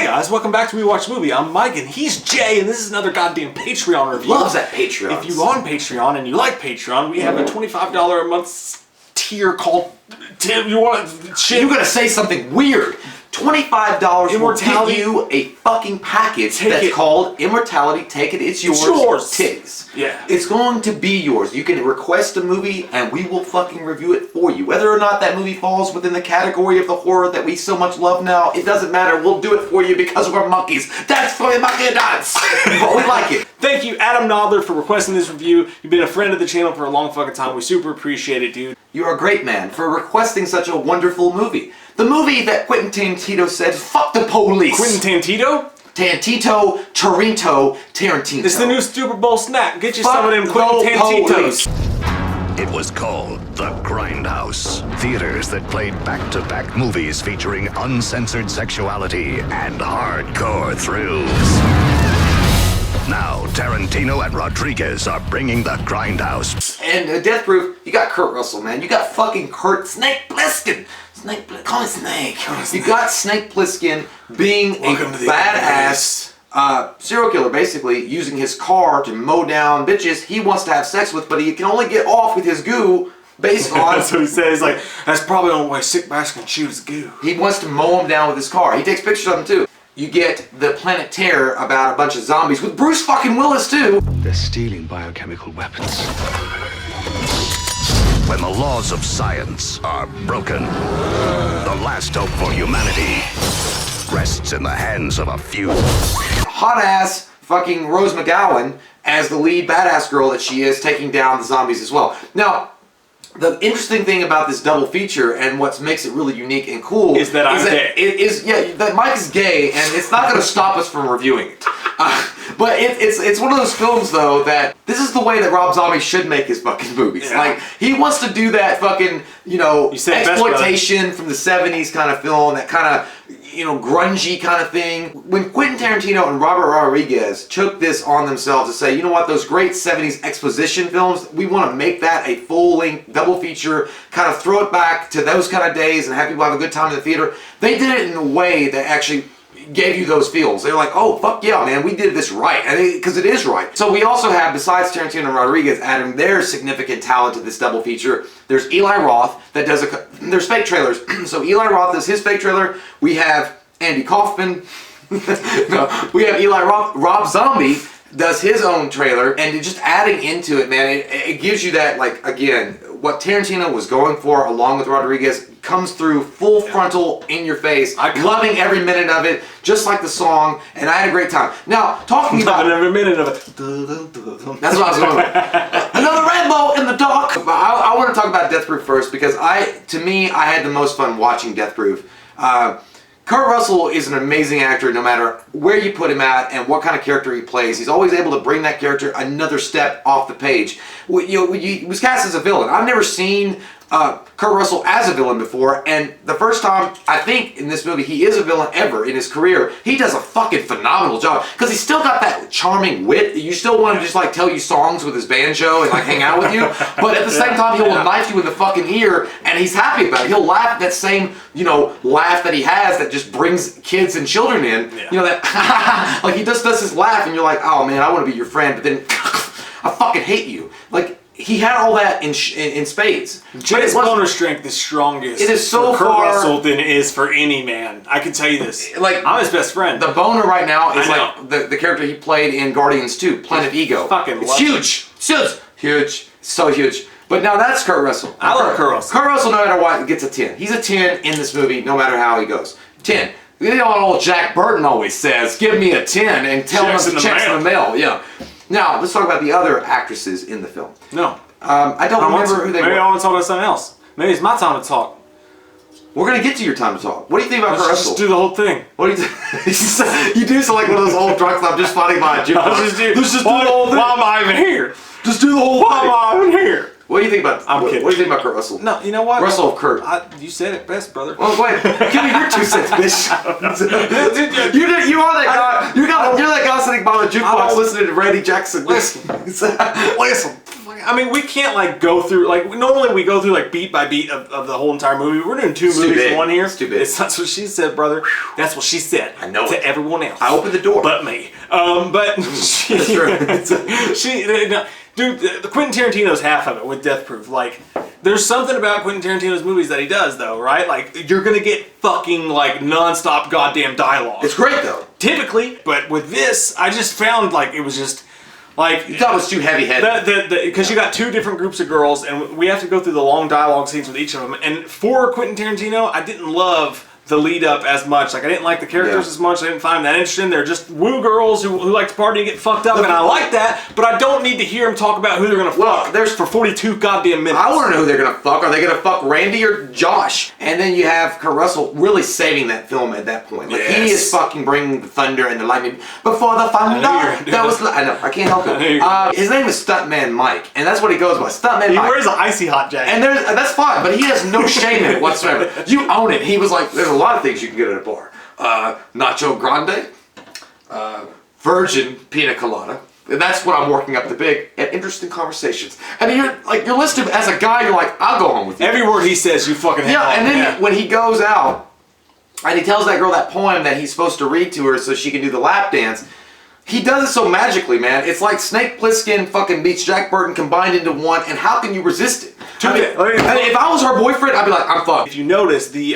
guys, welcome back to We Watch Movie. I'm Mike and he's Jay, and this is another goddamn Patreon review. Loves that Patreon. If you're on Patreon and you like Patreon, we have a $25 a month tier called Tim. You want shit? You're gonna say something weird. $25 will get you a fucking package that's called Immortality. Take it, it's yours. It's yours. Tiggs. Yeah. It's going to be yours. You can request a movie and we will fucking review it for you. Whether or not that movie falls within the category of the horror that we so much love now, it doesn't matter. We'll do it for you because we're monkeys. That's for the monkey dance. But we like it. Thank you, Adam Nodler, for requesting this review. You've been a friend of the channel for a long fucking time. We super appreciate it, dude. You're a great man for requesting such a wonderful movie. The movie that Quentin Tarantino said, fuck the police. Quentin Tarantino? Tarantino. It's the new Super Bowl snack. Get you some of them Quentin Tarantinos. It was called The Grindhouse. Theaters that played back-to-back movies featuring uncensored sexuality and hardcore thrills. Now, Tarantino and Rodriguez are bringing The Grindhouse. And Death Proof, you got Kurt Russell, man. You got fucking Snake Plissken. Call me Snake. You got Snake Plissken being a badass serial killer, basically using his car to mow down bitches he wants to have sex with, but he can only get off with his goo based on... That's what he says. Like, that's probably the only way sick bastard can shoot his goo. He wants to mow him down with his car. He takes pictures of them too. You get the Planet Terror about a bunch of zombies with Bruce fucking Willis too. They're stealing biochemical weapons. When the laws of science are broken, the last hope for humanity rests in the hands of a few. Hot ass fucking Rose McGowan as the lead badass girl that she is, taking down the zombies as well. Now, the interesting thing about this double feature and what makes it really unique and cool is that I'm gay. That Mike is gay, and it's not going to stop us from reviewing it. But it's one of those films though that this is the way that Rob Zombie should make his fucking movies. Yeah. Like he wants to do that fucking exploitation from the '70s kind of film, that kind of grungy kind of thing. When Quentin Tarantino and Robert Rodriguez took this on themselves to say, you know what, those great '70s exposition films, we want to make that a full-length double feature, kind of throw it back to those kind of days and have people have a good time in the theater. They did it in a way that actually gave you those feels. They're like, oh, fuck yeah, man, we did this right. Because it is right. So we also have, besides Tarantino and Rodriguez adding their significant talent to this double feature, there's Eli Roth that does there's fake trailers. So Eli Roth does his fake trailer. We have Andy Kaufman. We have Eli Roth. Rob Zombie does his own trailer. And just adding into it, man, it gives you that, like, again, what Tarantino was going for along with Rodriguez comes through full frontal in your face. I'm loving every minute of it, just like the song, and I had a great time. Now, talking about every minute of it. That's what I was going with. Another rainbow in the dark. I want to talk about Death Proof first because to me, I had the most fun watching Death Proof. Kurt Russell is an amazing actor no matter where you put him at and what kind of character he plays. He's always able to bring that character another step off the page. He was cast as a villain. I've never seen Kurt Russell as a villain before, and the first time I think in this movie he is a villain ever in his career, he does a fucking phenomenal job because he's still got that charming wit. You still want to just like tell you songs with his banjo and like hang out with you, but at the same time he'll knife you in the fucking ear and he's happy about it. He'll laugh at that same laugh that he has that just brings kids and children in. Yeah. That like he just does his laugh and you're like, oh man, I want to be your friend, but then I fucking hate you. Like, he had all that in spades. Jay's boner strength is strongest. It is so for Kurt far Russell than it is for any man. I can tell you this. Like, I'm his best friend. The boner right now is like the character he played in Guardians 2, Planet Ego. It's huge. Huge. So huge. But now that's Kurt Russell. I love Kurt Russell. Kurt Russell, no matter what, gets a 10. He's a 10 in this movie, no matter how he goes. 10. You know what old Jack Burton always says, give me a 10 and tell him the checks in the mail. Yeah. Now, let's talk about the other actresses in the film. No. I don't remember who they were. Maybe I want to talk about something else. Maybe it's my time to talk. We're going to get to your time to talk. What do you think about Kurt Russell? Just do the whole thing. What do you think? You do sound like one of those old drunks I'm just fighting by a jukebox. Let's just do the whole thing. Why am I even here? Just do the whole thing. Why am I even here? What do you think about? I'm kidding. What do you think about Kurt Russell? No, you know what? Russell of Kurt. You said it best, brother. Well, go ahead. Give me your 2 cents, bitch. You are that guy. You're that guy sitting by the jukebox listening to Randy Jackson. Listen. I mean, we can't like go through like normally we go through like beat by beat of the whole entire movie. We're doing two movies in one here. It's too big. That's what she said, brother. That's what she said. I know to it. everyone else. I opened the door, but me. But dude, the Quentin Tarantino's half of it with Death Proof. Like, there's something about Quentin Tarantino's movies that he does, though, right? Like, you're gonna get fucking like nonstop goddamn dialogue. it's great though. Typically, but with this, I just found like it was just like You thought it was too heavy-handed. because you got two different groups of girls, and we have to go through the long dialogue scenes with each of them. And for Quentin Tarantino, I didn't love the lead up as much. Like, I didn't like the characters as much. I didn't find them that interesting. They're just woo girls who like to party and get fucked up, and I like that. But I don't need to hear them talk about who they're gonna fuck. There's for 42 goddamn minutes. I want to know who they're gonna fuck. Are they gonna fuck Randy or Josh? And then you have Kurt Russell really saving that film at that point. Like he is fucking bringing the thunder and the lightning before the thunder. I know. I can't help it. His name is Stuntman Mike, and that's what he goes by. Stuntman Mike. He wears an icy hot jacket, and that's fine. But he has no shame in it whatsoever. You own it. He was like, there's a lot of things you can get at a bar. Nacho Grande, virgin pina colada. And that's what I'm working up to big and interesting conversations. And you're listed as a guy. You're like, I'll go home with you. every word he says, you fucking hit Yeah. on. And then when he goes out and he tells that girl that poem that he's supposed to read to her so she can do the lap dance. He does it so magically, man. It's like Snake Plissken fucking beats Jack Burton combined into one, and how can you resist it? If I was her boyfriend, I'd be like, I'm fucked. If you notice, the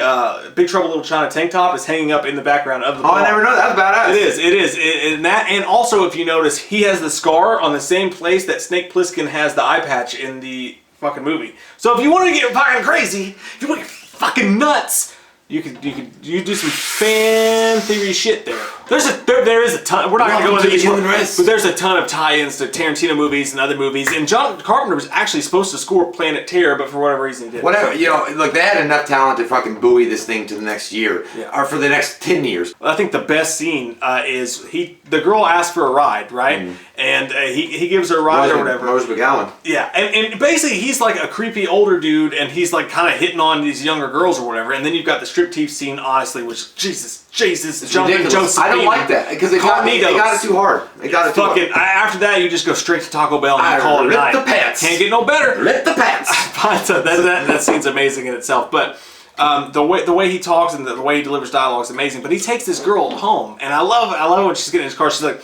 Big Trouble in Little China tank top is hanging up in the background of the bar. I never know. That's badass. It is. And also, if you notice, he has the scar on the same place that Snake Plissken has the eye patch in the fucking movie. So if you want to get fucking crazy, if you want to get fucking nuts, you do some fan theory shit there. There is a ton. We're not going to go into each one, but there's a ton of tie-ins to Tarantino movies and other movies. And John Carpenter was actually supposed to score Planet Terror, but for whatever reason he didn't. Whatever, look, they had enough talent to fucking buoy this thing to the next year, or for the next 10 years. I think the best scene is the girl asks for a ride, right? And he gives her a ride or whatever. Rose McGowan. Yeah, and basically he's like a creepy older dude, and he's like kind of hitting on these younger girls or whatever. And then you've got the striptease scene, honestly, which Jesus, jumping Joseph. I don't like that because they got it too hard. They got it too hard. After that, you just go straight to Taco Bell and you call it a night. Rip the pants. Can't get no better. Rip the pants. that scene's amazing in itself, but. The way he talks and the way he delivers dialogue is amazing. But he takes this girl home, and I love when she's getting in his car. She's like,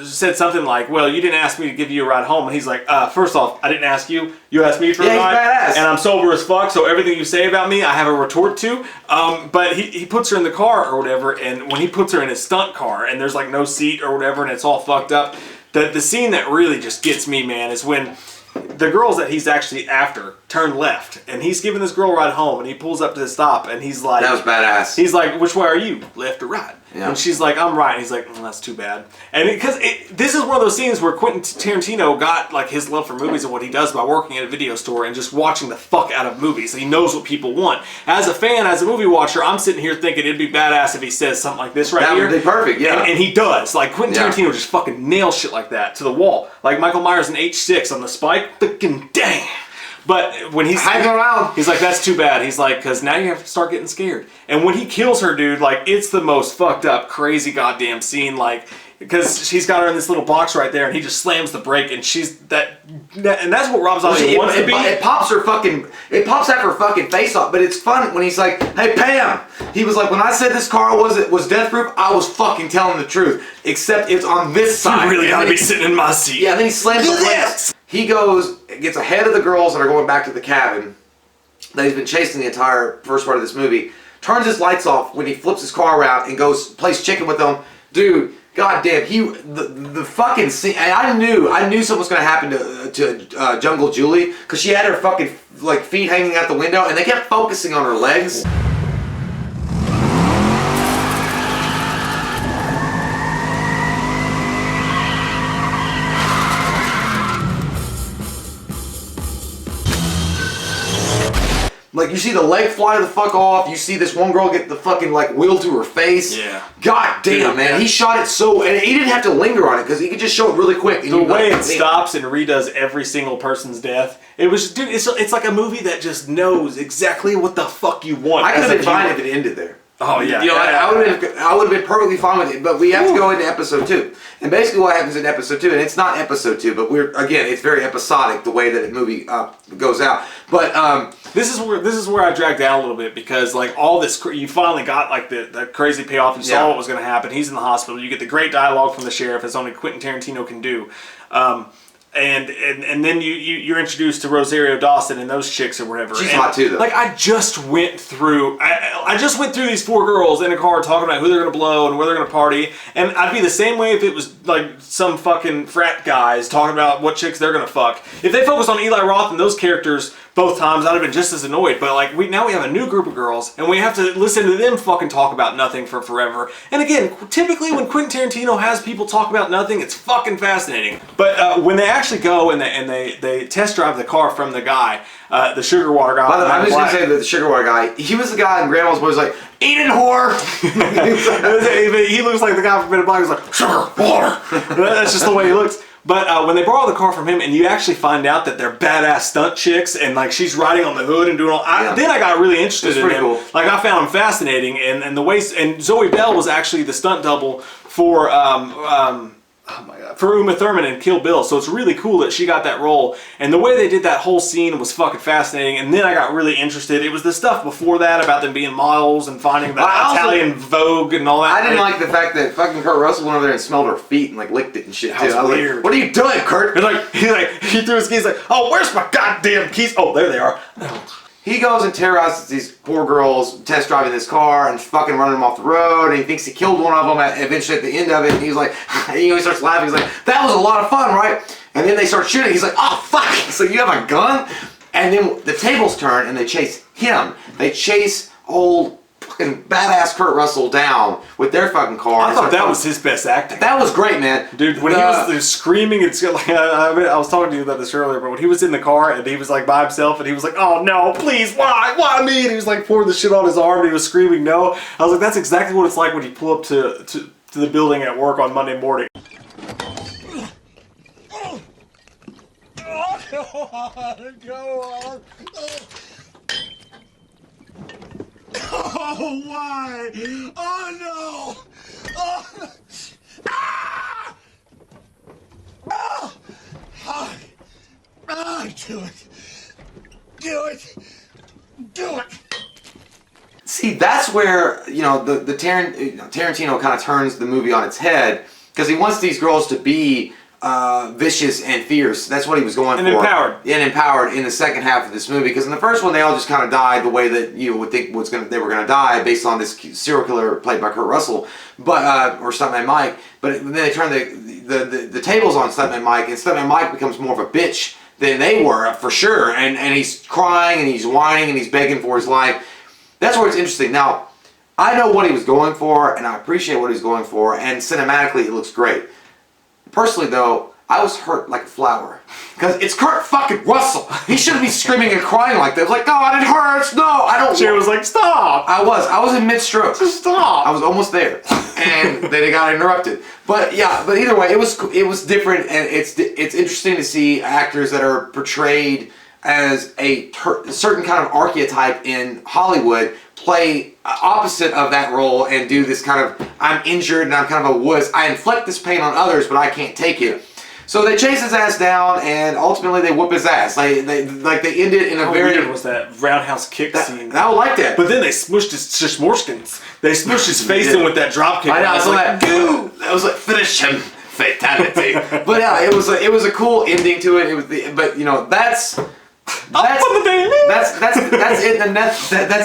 said something like, "Well, you didn't ask me to give you a ride home," and he's like, "First off, I didn't ask you. You asked me for a ride, he's badass. and I'm sober as fuck. So everything you say about me, I have a retort to." But he puts her in the car or whatever, and when he puts her in his stunt car, and there's like no seat or whatever, and it's all fucked up. The scene that really just gets me, man, is when the girls that he's actually after turn left, and he's giving this girl a ride home, and he pulls up to the stop, and he's like, that was badass. He's like, which way are you, left or right? Yeah. And she's like, I'm right. And he's like, that's too bad. And because this is one of those scenes where Quentin Tarantino got like his love for movies and what he does by working at a video store and just watching the fuck out of movies. He knows what people want. As a fan, as a movie watcher, I'm sitting here thinking it'd be badass if he says something like this right here. That would be perfect, yeah. And he does. Like Quentin Tarantino just fucking nails shit like that to the wall. Like Michael Myers in H6 on the spike. Fucking damn. But when he's hanging around, he's like, that's too bad. He's like, because now you have to start getting scared. And when he kills her, dude, like, it's the most fucked up, crazy goddamn scene. Like, because she's got her in this little box right there, and he just slams the brake, and she's that and that's what Rob Zombie wants to be. It pops at her fucking face off. But it's fun when he's like, "Hey Pam," he was like, "When I said this car was death proof, I was fucking telling the truth. Except it's on this side. You really gotta be sitting in my seat." Yeah. Then he slams the brakes. He gets ahead of the girls that are going back to the cabin that he's been chasing the entire first part of this movie. Turns his lights off when he flips his car around and plays chicken with them, dude. Goddamn, the fucking scene. And I knew something was gonna happen to Jungle Julie because she had her fucking like feet hanging out the window, and they kept focusing on her legs. Like, you see the leg fly the fuck off. You see this one girl get the fucking, like, wheel to her face. Yeah. God damn, man. He shot it so... And he didn't have to linger on it, because he could just show it really quick. The way it stops and redoes every single person's death. It was... Dude, it's like a movie that just knows exactly what the fuck you want. I could have been fine if it ended there. Oh yeah. I would have been perfectly fine with it. But we have to go into episode 2. And basically what happens in episode 2, and it's not episode 2, but it's very episodic the way that the movie goes out. But this is where I dragged down a little bit, because like all this, you finally got like the crazy payoff. You saw what was going to happen. He's in the hospital. You get the great dialogue from the sheriff, as only Quentin Tarantino can do. And then you're introduced to Rosario Dawson and those chicks or whatever. She's hot too, though. Like I just went through these 4 girls in a car talking about who they're gonna blow and where they're gonna party, and I'd be the same way if it was like some fucking frat guys talking about what chicks they're gonna fuck. If they focused on Eli Roth and those characters both times, I'd have been just as annoyed. But like now we have a new group of girls, and we have to listen to them fucking talk about nothing for forever. And again, typically when Quentin Tarantino has people talk about nothing, it's fucking fascinating. But when they actually go and they test drive the car from the guy, the sugar water guy. By the way, I'm just gonna say that the sugar water guy, he was the guy in Grandma's Boy was like, "Eat it, whore." He looks like the guy from Men in Black. He's like, "Sugar water." That's just the way he looks. But when they borrow the car from him, and you actually find out that they're badass stunt chicks, and like she's riding on the hood and doing all, then I got really interested in him. Cool. Like I found him fascinating, and the way, and Zoe Bell was actually the stunt double for oh my God, for Uma Thurman in Kill Bill. So it's really cool that she got that role. And the way they did that whole scene was fucking fascinating. And then I got really interested. It was the stuff before that about them being models and finding that Italian Vogue and all that. I didn't like the fact that fucking Kurt Russell went over there and smelled her feet and like licked it and shit too. That was weird. Like, what are you doing, Kurt? And he threw his keys like, "Oh, where's my goddamn keys? Oh, there they are." He goes and terrorizes these poor girls test driving this car and fucking running them off the road, and he thinks he killed one of them eventually at the end of it, and he's like, he starts laughing, he's like, "That was a lot of fun, right?" And then they start shooting, he's like, "Oh fuck," so you have a gun? And then the tables turn and they chase him. They chase old fucking badass Kurt Russell down with their fucking car. I thought that was his best acting. That was great, man. Dude, when he was screaming, it's like, I was talking to you about this earlier, but when he was in the car and he was like by himself and he was like, "Oh no, please, why me?" And he was like pouring the shit on his arm and he was screaming no. I was like, that's exactly what it's like when you pull up to the building at work on Monday morning. Go on. Oh, why? Oh, no! Oh! Ah! Oh! Oh! Oh, do it! Do it! Do it! See, that's where, you know, the Tarantino kind of turns the movie on its head, because he wants these girls to be vicious and fierce. That's what he was going for. And empowered. And empowered in the second half of this movie, because in the first one they all just kind of died the way that you would think they were going to die based on this serial killer played by Kurt Russell, but or Stuntman Mike. But then they turn the tables on Stuntman Mike, and Stuntman Mike becomes more of a bitch than they were for sure, and he's crying and he's whining and he's begging for his life. That's where it's interesting. Now, I know what he was going for, and I appreciate what he's going for, and cinematically it looks great. Personally, though, I was hurt like a flower. Because it's Kurt fucking Russell. He shouldn't be screaming and crying like that. Like, "God, it hurts. No, I don't." She was like, "Stop." I was in mid-stroke. Stop. I was almost there. And then it got interrupted. But yeah, but either way, it was different, and it's interesting to see actors that are portrayed as a certain kind of archetype in Hollywood play opposite of that role and do this kind of, "I'm injured and I'm kind of a wuss. I inflict this pain on others, but I can't take it." So they chase his ass down, and ultimately they whoop his ass. They end it in a very... How weird was that roundhouse kick scene? I would like that. But then they smushed his shishmorskins. They smushed his face in with that drop kick. I know, I saw that. Goo! That was like, "Finish him. Fatality." But yeah, it was a cool ending to it. But you know, that's it. That's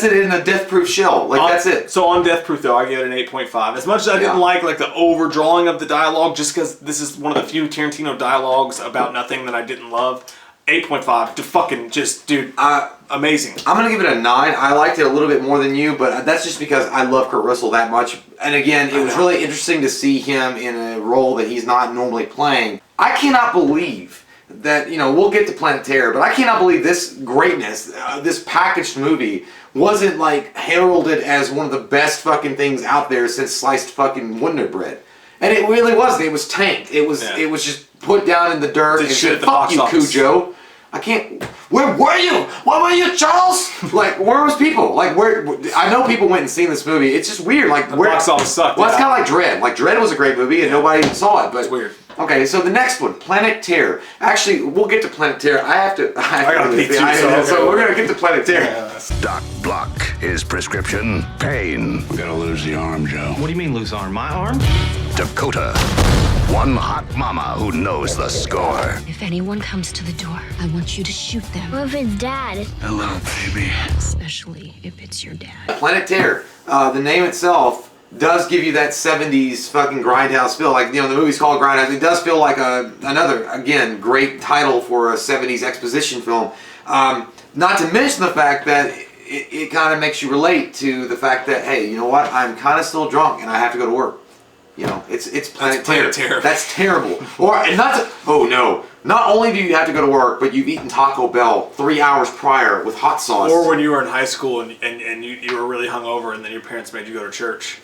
it in a death-proof shell. Like that's it. So on Death Proof though, I give it an 8.5. As much as I didn't like the overdrawing of the dialogue, just because this is one of the few Tarantino dialogues about nothing that I didn't love. 8.5 to fucking just, dude, amazing. I'm gonna give it a 9. I liked it a little bit more than you, but that's just because I love Kurt Russell that much. And again, it was really interesting to see him in a role that he's not normally playing. I cannot believe that, you know, we'll get to Planet Terror, but I cannot believe this greatness, this packaged movie wasn't like heralded as one of the best fucking things out there since sliced fucking Wonder Bread. And it really wasn't. It was tanked. It was just put down in the dirt and said, "Fuck you, Cujo." I can't. Where were you? Where were you, Charles? Like, where was people? Like, where? I know people went and seen this movie. It's just weird. Like, the box office sucked. Well, it's kind of like Dread. Like, Dread was a great movie and nobody saw it. But it's weird. Okay, so the next one, Planet Terror. Actually, we'll get to Planet Terror. I gotta pee too, so we're gonna get to Planet Terror. Yeah. Doc Block, his prescription, pain. We gotta lose the arm, Joe. What do you mean lose arm? My arm? Dakota, one hot mama who knows the score. If anyone comes to the door, I want you to shoot them. What if it's Dad? Hello, baby. Especially if it's your dad. Planet Terror. The name itself does give you that 70s fucking Grindhouse feel. Like, you know, the movie's called Grindhouse. It does feel like another, again, great title for a 70s exposition film. Not to mention the fact that it kind of makes you relate to the fact that, hey, you know what? I'm kind of still drunk and I have to go to work. You know, it's Planet Terror. That's terrible. Not only do you have to go to work, but you've eaten Taco Bell 3 hours prior with hot sauce. Or when you were in high school and you were really hungover and then your parents made you go to church.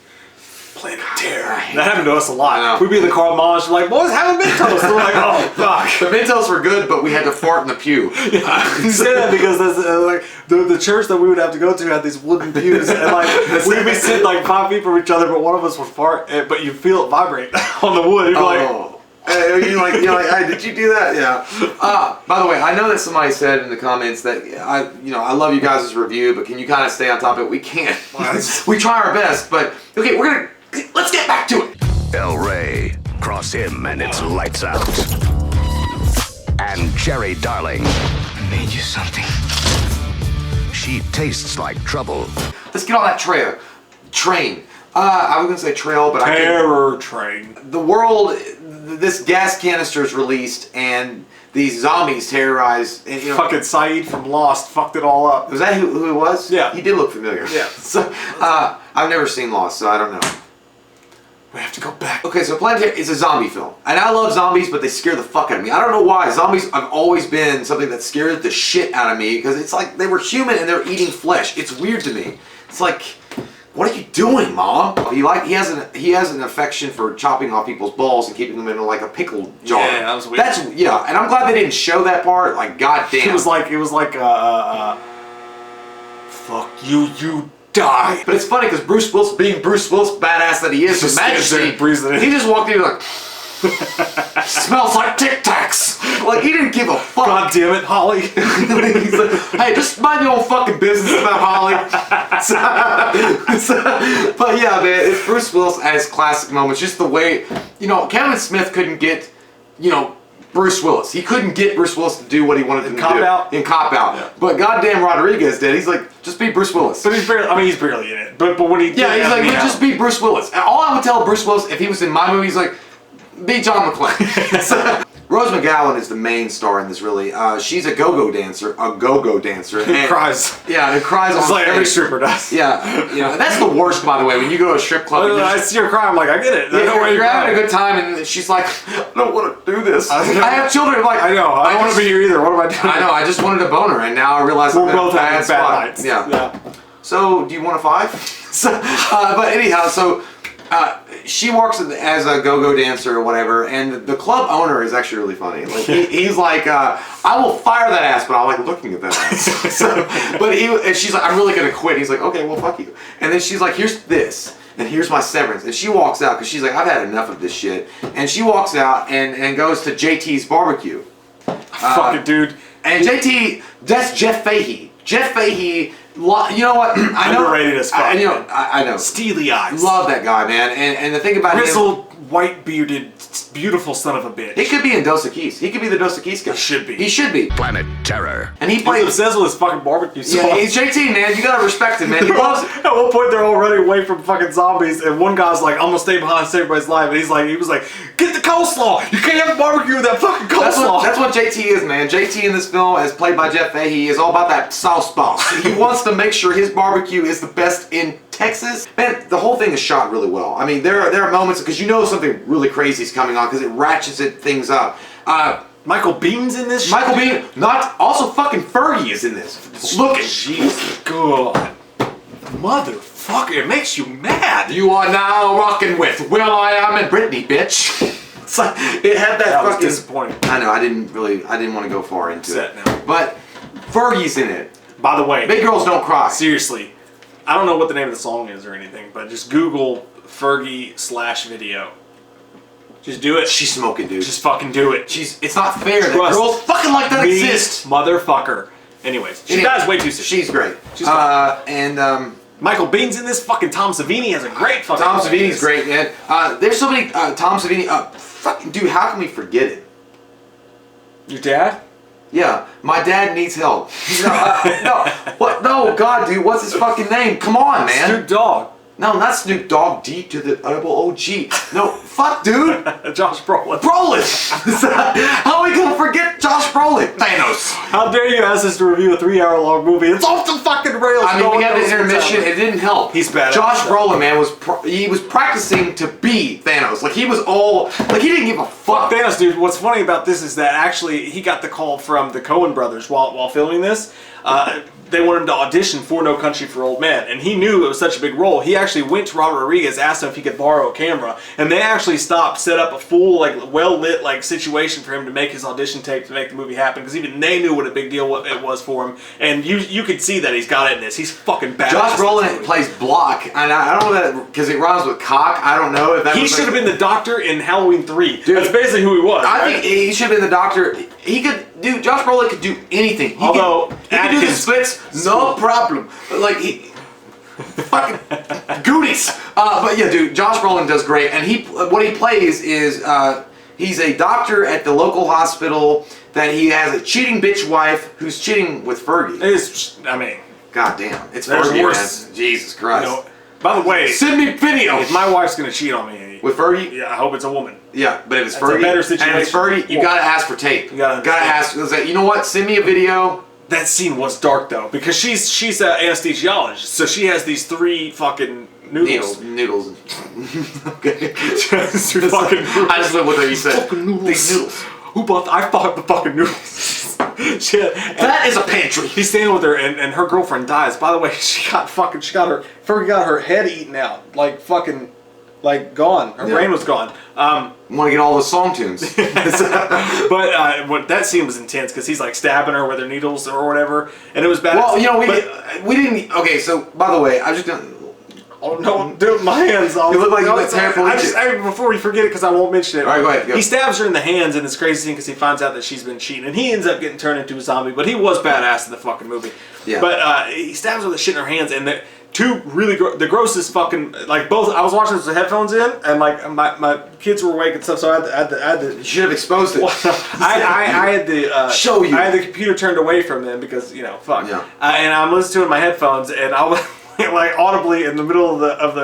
Planet Terror. That happened to us a lot. We'd be in the car, moms were like, boys, have a Mentos. We're like, oh, fuck. The Mentos were good, but we had to fart in the pew. You say that because that's, like the church that we would have to go to had these wooden pews, and like we'd be sitting like 5 feet from each other, but one of us would fart, but you feel it vibrate on the wood. You'd be like, you're like, hey, did you do that? Yeah. By the way, I know that somebody said in the comments that I love you guys' review, but can you kind of stay on top of it? We can't. We try our best, but okay, let's get back to it. El Rey, cross him and it's lights out. And Cherry Darling. I made you something. She tastes like trouble. Let's get on that train. I was gonna say trail, but Terror Train. The world, this gas canister is released, and these zombies terrorize. And, fucking Saeed from Lost fucked it all up. Was that who it was? Yeah. He did look familiar. Yeah. So I've never seen Lost, so I don't know. We have to go back. Okay, so Planet Terror is a zombie film. And I love zombies, but they scare the fuck out of me. I don't know why. Zombies have always been something that scared the shit out of me, because it's like they were human and they're eating flesh. It's weird to me. It's like, what are you doing, Mom? He has an affection for chopping off people's balls and keeping them in like a pickle jar. Yeah, that was weird. And I'm glad they didn't show that part. Like, goddamn. It was like fuck you, you die. But it's funny because Bruce Willis, being Bruce Willis, badass that he is, with majesty, he just walked in like, smells like Tic Tacs. Like, he didn't give a fuck. God damn it, Holly. He's like, hey, just mind your own fucking business about Holly. But yeah, man, it's Bruce Willis at his classic moments. Just the way, Kevin Smith couldn't get, Bruce Willis. He couldn't get Bruce Willis to do what he wanted him to do. In Cop Out. Yeah. But goddamn Rodriguez did. He's like, just be Bruce Willis. But he's barely in it. But when he did, yeah, he's like, just be Bruce Willis. And all I would tell Bruce Willis if he was in my movie, he's like, be John McClane. Rose McGowan is the main star in this, really. She's a go-go dancer. Who cries. Yeah, who cries on stage. Like every stripper does. Yeah, that's the worst, by the way, when you go to a strip club. I see her cry, I'm like, I get it. You're having a good time, and she's like, I don't want to do this. I have children. I'm like, I know, I don't want to be here either. What am I doing? I know, I just wanted a boner, and now I realize we're both having bad nights. Yeah. So, do you want a 5? But anyhow, she works as a go-go dancer or whatever, and the club owner is actually really funny. Like he's like, I will fire that ass, but I like looking at that ass. And she's like, I'm really gonna quit. He's like, okay, well, fuck you. And then she's like, here's this, and here's my severance. And she walks out because she's like, I've had enough of this shit. And she walks out and goes to JT's barbecue. Fucking dude. And JT, that's Jeff Fahey. Jeff Fahey. You know what? I know. Underrated as fuck. I know. Steely eyes. Love that guy, man. And the thing about grizzled, white-bearded, beautiful son of a bitch. He could be in Dos Equis. He could be the Dos Equis guy. He should be. Planet Terror. And he plays. He's obsessed with his fucking barbecue sauce. Yeah, he's JT, man. You gotta respect him, man. He loves it. At one point, they're all running away from fucking zombies, and one guy's like, I'm gonna stay behind and save everybody's life. And he was like, get the coleslaw. You can't have a barbecue with that fucking coleslaw. That's what JT is, man. JT in this film, as played by Jeff Fahey, is all about that sauce boss. He wants to make sure his barbecue is the best in Texas. Man, the whole thing is shot really well. I mean, there are moments because something really crazy is coming on because it ratchets things up. Michael Bihn's in this. Michael Biehn, also fucking Fergie is in this. Look at Jesus God, motherfucker! It makes you mad. You are now rocking with Will.i.am and Britney, bitch. It's like, it had that was fucking disappointing. I know. I didn't want to go far into Upset it. now. But Fergie's in it. By the way, Big girls don't cry. seriously, I don't know what the name of the song is or anything, but just Google Fergie / video. Just do it. She's smoking, dude. Just fucking do it. It's not fair that Trust girls fucking like that me, exist. Motherfucker. Anyways, she dies way too soon. She's great. She's Michael Michael Biehn's in this. Fucking Tom Savini has a great fucking. Tom role in Savini's this. great, man. There's so many Tom Savini. Fucking dude, how can we forget it? Your dad? Yeah, my dad needs help. No, what? No, God, dude, what's his fucking name? Come on, man. Snoop Dogg. No, not Snoop Dogg. D to the double O-G. No, fuck, dude. Josh Brolin. Brolin. How are we gonna forget Josh Brolin? Thanos. How dare you ask us to review a 3-hour-long movie? It's off the fucking rails. I mean, No we one had the knows what's intermission. happening. It didn't help. He's badass. Josh Brolin, man, he was practicing to be Thanos. Like he was all like he didn't give a fuck. Thanos, dude. What's funny about this is that actually he got the call from the Coen brothers while filming this. They wanted him to audition for No Country for Old Men, and he knew it was such a big role. He actually went to Robert Rodriguez, asked him if he could borrow a camera, and they actually set up a full, like, well-lit, like, situation for him to make his audition tape to make the movie happen, because even they knew what a big deal it was for him, and you could see that he's got it in this. He's fucking badass. Josh Brolin plays Block, and I don't know that because it rhymes with cock. I don't know if that. He should have been the doctor in Halloween 3. Dude, that's basically who he was. I right? think he should have been the doctor. He could, dude. Josh Brolin could do anything. He Although could do the Atkins- splits, no problem. Like he, fucking Goonies. But yeah, dude, Josh Brolin does great, and what he plays is he's a doctor at the local hospital that he has a cheating bitch wife who's cheating with Fergie. It is, I mean, God damn, it's There's Fergie, worse. man. Jesus Christ. you know, by the way, Send me video if my wife's gonna cheat on me, with Fergie. yeah, I hope it's a woman. Yeah, but if it's That's a Fergie, better and if it's Fergie, you situation. gotta ask for tape. You gotta ask. Say, you know what? Send me a video. That scene was dark though, because she's an anesthesiologist, so she has these 3 fucking noodles. Noodles. Okay. Just fucking I just went with what you said. fucking noodles. These noodles. Who bought? I bought the fucking noodles. That is a pantry. He's standing with her, and her girlfriend dies. By the way, Fergie got her head eaten out, like fucking, like gone. Her brain was gone. Want to get all the song tunes. But what that scene was intense because he's like stabbing her with her needles or whatever, and it was bad. Well, you know, we didn't. Okay, so by the way, I'm just gonna. Oh no, dude, my hands. You look like you got before we forget it, because I won't mention it. All right, go ahead. Go. He stabs her in the hands in this crazy scene because he finds out that she's been cheating, and he ends up getting turned into a zombie. But he was badass in the fucking movie. Yeah. But he stabs her with the shit in her hands, and the two really the grossest fucking, like, both. I was watching this with headphones in, and like my kids were awake and stuff, so I had to You should have exposed it. I had the show you. I had the computer turned away from them because fuck. Yeah. And I'm listening to it in my headphones, and I was like audibly in the middle of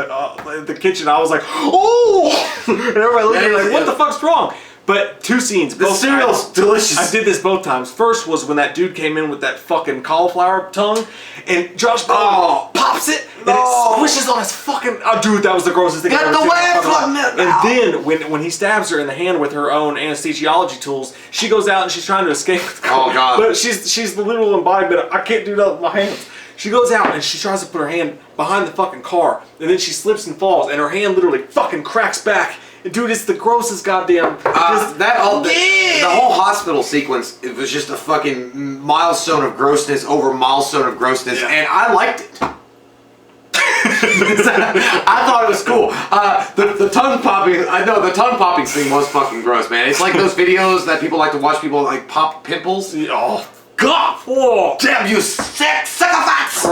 the kitchen. I was like, oh, and everybody looked at me like, what the fuck's wrong? But 2 scenes. The cereal's delicious. I did this both times. First was when that dude came in with that fucking cauliflower tongue, and Josh Brolin pops it, and it squishes on his fucking. Oh, dude, that was the grossest thing. Got I've ever the seen in my way fucking from life. it. And then when he stabs her in the hand with her own anesthesiology tools, she goes out and she's trying to escape. Oh, God. But she's the literal embodiment of, I can't do that with my hands. She goes out and she tries to put her hand behind the fucking car, and then she slips and falls, and her hand literally fucking cracks back. And dude, it's the grossest goddamn. The whole hospital sequence, it was just a fucking milestone of grossness over milestone of grossness, and I liked it. I thought it was cool. The tongue popping, I know the tongue popping scene was fucking gross, man. It's like those videos that people like to watch people like pop pimples. Oh God! Whoa. Damn you, sycophants!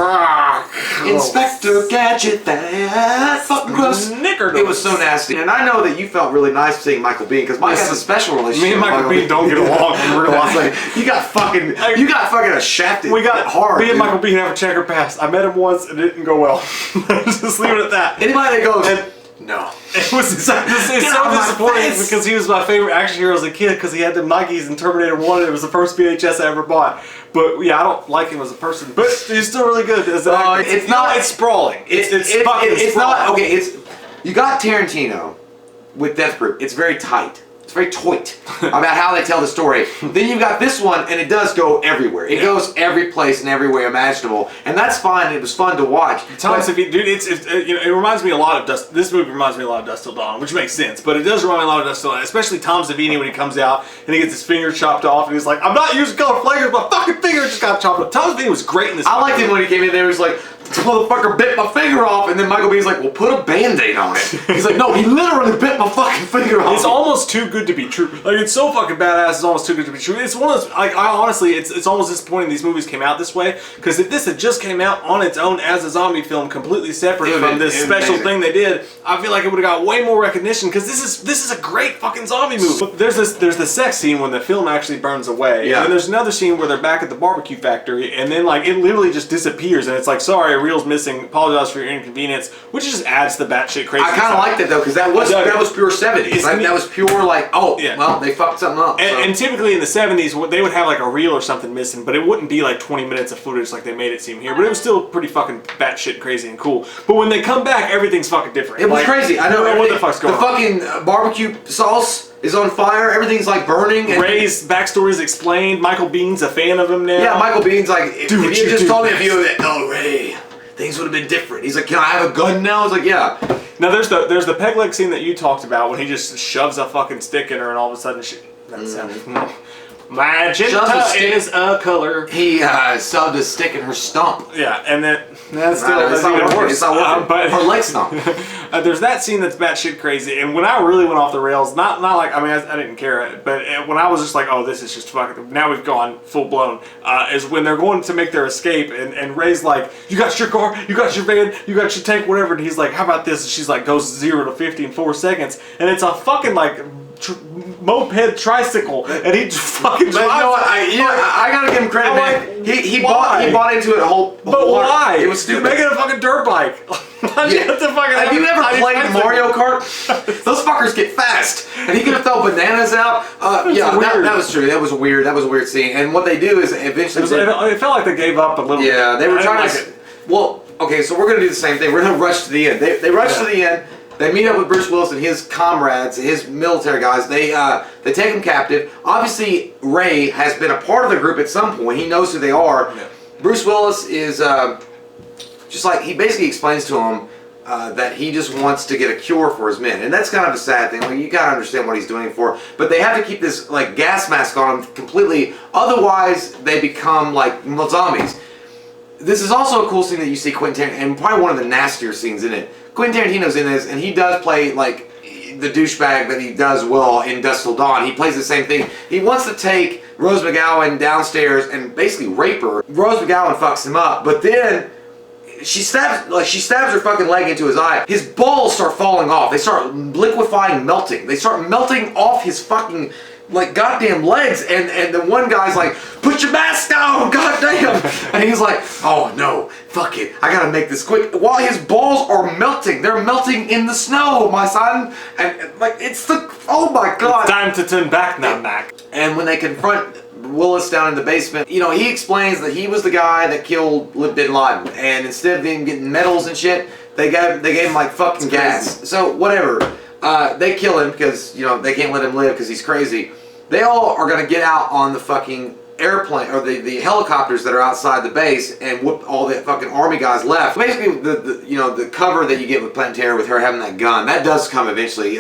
Inspector Gadget, that fucking gross. Snickerdoodles. It was so nasty. And I know that you felt really nice seeing Michael Biehn, because Mike has a special relationship. Me and Michael Biehn don't get along in real life. Like, you got fucking shafted. We got hard. Me and dude. Michael Biehn have a checker pass. I met him once and it didn't go well. Just leave it at that. Anybody that goes, no. It was it's so disappointing because he was my favorite action hero as a kid because he had them Nikes in Terminator 1 and it was the first VHS I ever bought. But yeah, I don't like him as a person. But he's still really good as an actor. It's not. It's sprawling. It's not. Okay, you got Tarantino with Death Proof. It's very tight. It's very toit about how they tell the story. Then you've got this one, and it does go everywhere. It goes every place and every way imaginable, and that's fine. It was fun to watch. Tom Savini, dude, it reminds me a lot of Dust. This movie reminds me a lot of Dust Till Dawn, which makes sense. But it does remind me a lot of Dust Till Dawn, especially Tom Savini when he comes out and he gets his finger chopped off, and he's like, "I'm not using color flankers, my fucking finger just got chopped off." Tom Savini was great in this. I liked him when he came in there. He was like, "This motherfucker bit my finger off," and then Michael Bie's like, "Well, put a Band-Aid on it." He's like, "No, he literally bit my fucking finger off." It's almost too good to be true. Like, it's so fucking badass. It's almost too good to be true. It's one of those. Like, I honestly, it's almost disappointing these movies came out this way, because if this had just came out on its own as a zombie film, completely separate from this special thing they did, I feel like it would have got way more recognition, because this is a great fucking zombie movie. But there's the sex scene when the film actually burns away, and then there's another scene where they're back at the barbecue factory, and then like it literally just disappears, and it's like, sorry, a reel's missing. Apologize for your inconvenience, which just adds to the batshit crazy. I kind of liked it though, because that was pure 70s. Like, that was pure like, oh, well, they fucked something up. And typically in the 70s, they would have like a reel or something missing, but it wouldn't be like 20 minutes of footage like they made it seem here. But it was still pretty fucking batshit crazy and cool. But when they come back, everything's fucking different. It was crazy. I know what the fuck's going on. The fucking barbecue sauce is on fire. Everything's like burning. And Ray's backstory is explained. Michael Biehn's a fan of him now. Yeah, Michael Biehn's like, if you just told me a few of it, oh, Ray, things would have been different. He's like, can I have a gun now? I was like, yeah. Now there's the peg leg scene that you talked about when he just shoves a fucking stick in her and all of a sudden magenta is a color. He shoved a stick in her stump. Yeah, and that's even worse. It's not working. Her leg stump. There's that scene that's batshit crazy, and when I really went off the rails, not like, I mean, I didn't care, but when I was just like, oh, this is just fucking, now we've gone full blown, is when they're going to make their escape, and Ray's like, you got your car, you got your van, you got your tank, whatever, and he's like, how about this? And she's like, goes 0 to 50 in 4 seconds, and it's a fucking like moped tricycle, and he fucking drives. I gotta give him credit, man. He bought into it whole. But why? It was stupid. You're making a fucking dirt bike. Have you ever played Mario Kart? Those fuckers get fast, and he could have thrown bananas out. That was true. That was weird. That was a weird scene. And what they do is eventually it felt like they gave up a little. Yeah, they were trying to. Well, okay, so we're gonna do the same thing. We're gonna rush to the end. They rush to the end. They meet up with Bruce Willis and his comrades, his military guys. They take him captive. Obviously, Ray has been a part of the group at some point. He knows who they are. Yeah. Bruce Willis is just like, he basically explains to him that he just wants to get a cure for his men, and that's kind of a sad thing. Like, you gotta understand what he's doing it for. But they have to keep this like gas mask on him completely, otherwise they become like zombies. This is also a cool scene that you see Quentin Tarantino, and probably one of the nastier scenes in it. Quentin Tarantino's in this, and he does play like the douchebag that he does well in Dusk Till Dawn. He plays the same thing. He wants to take Rose McGowan downstairs and basically rape her. Rose McGowan fucks him up, but then she stabs her fucking leg into his eye. His balls start falling off. They start liquefying, melting. They start melting off his fucking like goddamn legs, and the one guy's like, put your mask on, goddamn, and he's like, oh no, fuck it, I gotta make this quick, while his balls are melting. They're melting in the snow, my son, and like, it's the, oh my god, it's time to turn back now, Mac. And when they confront Willis down in the basement, you know, he explains that he was the guy that killed Bin Laden, and instead of him getting medals and shit, they gave him like fucking gas. So whatever. They kill him because, you know, they can't let him live because he's crazy. They all are going to get out on the fucking airplane, or the helicopters that are outside the base, and whoop all the fucking army guys left. Basically, the cover that you get with Planet Terror with her having that gun, that does come eventually.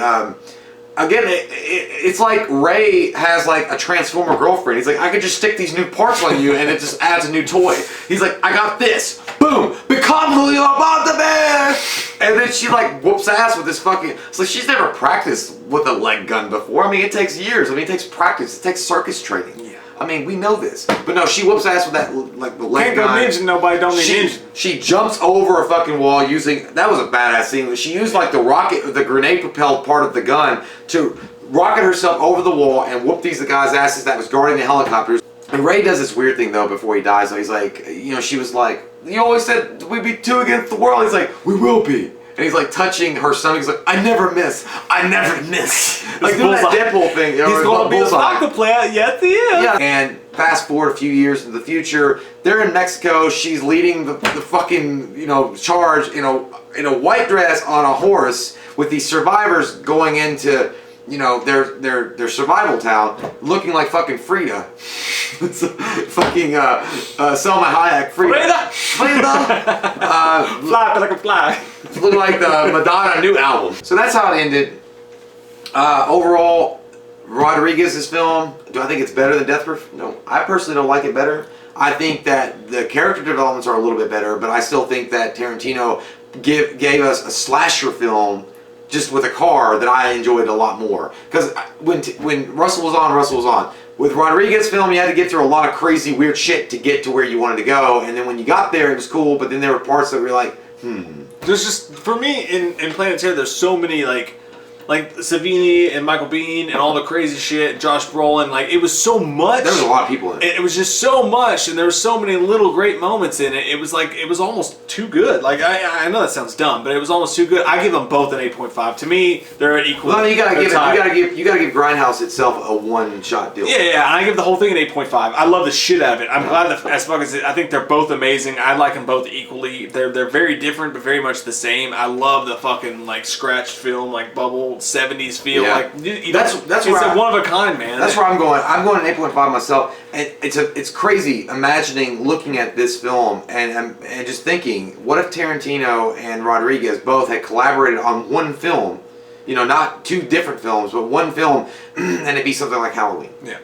Again, it's like Ray has like a Transformer girlfriend. He's like, I could just stick these new parts on you and it just adds a new toy. He's like, I got this. Boom. Become who you are, the man. And then she like whoops ass with this fucking, so she's never practiced with a leg gun before. I mean, it takes years. I mean, it takes practice. It takes circus training. Yeah. I mean, we know this. But no, she whoops ass with that, like, the leg gun. Can't go ninja, nobody don't need ninja. She jumps over a fucking wall using, that was a badass scene. She used like the grenade propelled part of the gun to rocket herself over the wall and whoop the guy's asses that was guarding the helicopters. And Ray does this weird thing though before he dies. So he's like, you know, she was like, you always said we'd be 2 against the world. He's like, we will be. And he's like touching her stomach. He's like, I never miss. I never miss. Like doing that Deadpool thing. You know, he's going to be a soccer player yet the end. Yeah. And fast forward a few years into the future, they're in Mexico. She's leading the fucking, you know, charge in a white dress on a horse with these survivors going into you know, their survival town, looking like fucking Frida. Fucking Selma Hayek, Frida. Fly like a fly. Looking like the Madonna new album. So that's how it ended. Overall, Rodriguez's film, do I think it's better than Death Proof? No, I personally don't like it better. I think that the character developments are a little bit better, but I still think that Tarantino gave us a slasher film just with a car that I enjoyed a lot more. Because when Russell was on. With Rodriguez's film, you had to get through a lot of crazy, weird shit to get to where you wanted to go. And then when you got there, it was cool, but then there were parts that were like, There's just, for me, in Planet Terror, there's so many, like Savini and Michael Biehn and all the crazy shit, Josh Brolin, like, it was so much. There was a lot of people in it. It was just so much, and there were so many little great moments in it. It was like, it was almost too good. Like, I know that sounds dumb, but it was almost too good. I give them both an 8.5. To me, they're equal. Well, you gotta give Grindhouse itself a one-shot deal. Yeah, and I give the whole thing an 8.5. I love the shit out of it. I'm glad that, as fuck as it, I think they're both amazing. I like them both equally. They're very different, but very much the same. I love the fucking, like, scratched film, like, bubble 70s feel. Yeah. Like, That's it's where a one of a kind, man. That's where I'm going. I'm going an 8.5 myself. And it's crazy imagining looking at this film and just thinking, what if Tarantino and Rodriguez both had collaborated on one film, you know, not two different films, but one film, and it'd be something like Halloween. Yeah.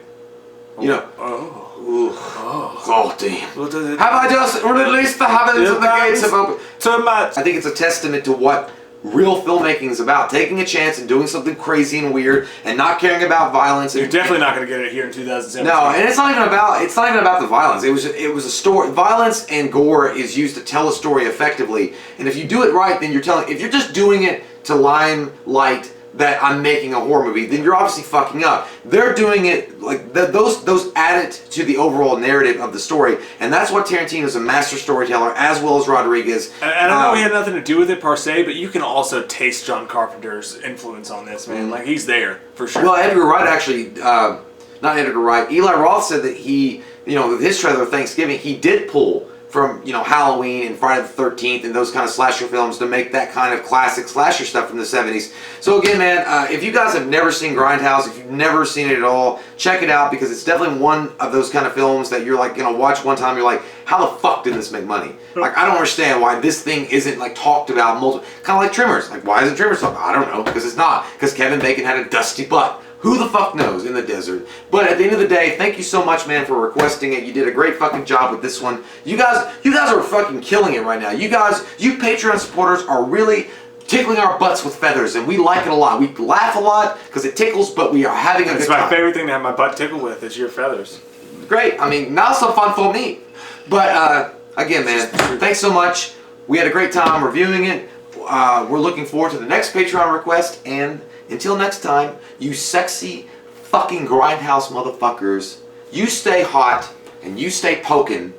You know. Oh damn. Have I just released the heavens and the gates have opened? Too much. I think it's a testament to what real filmmaking is about, taking a chance and doing something crazy and weird and not caring about violence. You're definitely not going to get it here in 2017. No, and it's not even about the violence. It was a story. Violence and gore is used to tell a story effectively, and if you do it right, then if you're just doing it to limelight that I'm making a horror movie, then you're obviously fucking up. They're doing it like those add it to the overall narrative of the story, and that's what Tarantino's a master storyteller, as well as Rodriguez. And I don't know he had nothing to do with it per se, but you can also taste John Carpenter's influence on this, man. Like, he's there for sure. Well, Edgar Wright actually, not Edgar Wright, Eli Roth said that he, you know, with his trailer of Thanksgiving, he did pull from, you know, Halloween and Friday the 13th and those kind of slasher films to make that kind of classic slasher stuff from the 70s. So again, man, if you guys have never seen Grindhouse, if you've never seen it at all, check it out, because it's definitely one of those kind of films that you're like gonna watch one time, you're like, how the fuck did this make money? Like, I don't understand why this thing isn't like talked about multiple, kind of like Tremors. Like, why isn't Tremors talked about? I don't know, because it's not, because Kevin Bacon had a dusty butt. Who the fuck knows in the desert? But at the end of the day, thank you so much, man, for requesting it. You did a great fucking job with this one. You guys are fucking killing it right now. You Patreon supporters are really tickling our butts with feathers, and we like it a lot. We laugh a lot because it tickles, but we are having a good time. It's my favorite thing to have my butt tickled with is your feathers. Great. I mean, now some fun for me. But again, man, thanks so much. We had a great time reviewing it. We're looking forward to the next Patreon request, and until next time, you sexy fucking Grindhouse motherfuckers, you stay hot and you stay poking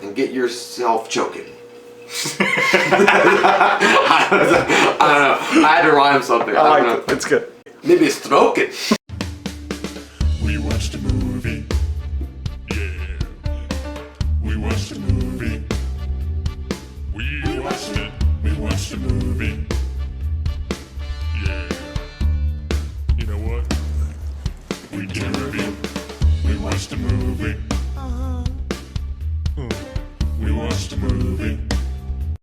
and get yourself choking. I don't know. I had to rhyme something. I don't know. It's good. Maybe it's stroking. We watched a movie. Yeah. We watched a movie. We watched it. We watched a movie. Yeah. You know what? We did a review. We watched a movie. We watched a movie.